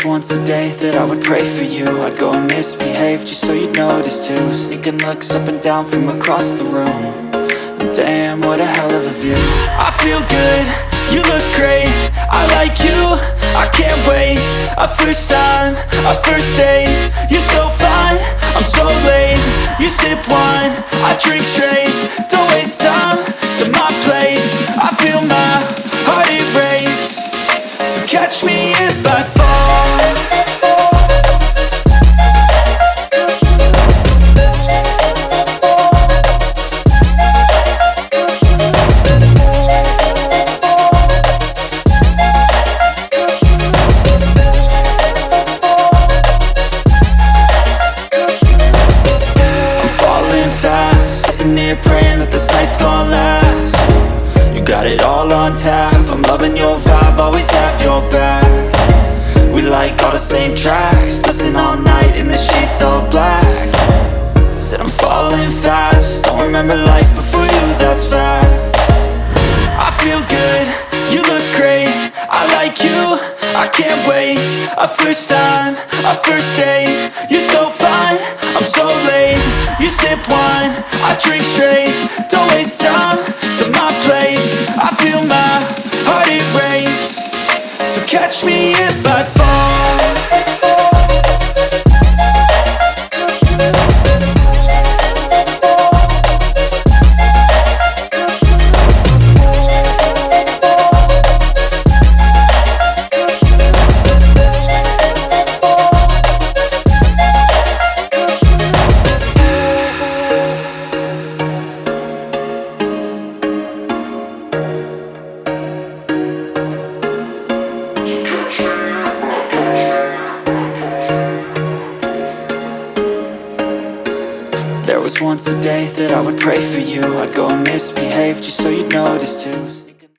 once a day that I would pray for you. I'd go and misbehave just so you'd notice too. Sneaking looks up and down from across the room. And damn, what a hell of a view. I feel good, you look great, I like you, I can't wait. A first time, a first date, you're so fine, I'm so late. You sip wine, I drink straight. Don't waste time to my place. I feel my heart erase. So catch me if I fall. Praying that this night's gonna last. You got it all on tap, I'm loving your vibe, always have your back. We like all the same tracks, listen all night in the sheets all black. Said I'm falling fast, don't remember life before you, that's facts. I feel good, you look great, I like you, I can't wait. A first time, a first date, you're so fine, I'm so late. You sip wine, I drink straight. Don't waste time to my place. I feel my heart erase. So catch me if I fall. There was once a day that I would pray for you. I'd go and misbehave just so you'd notice too.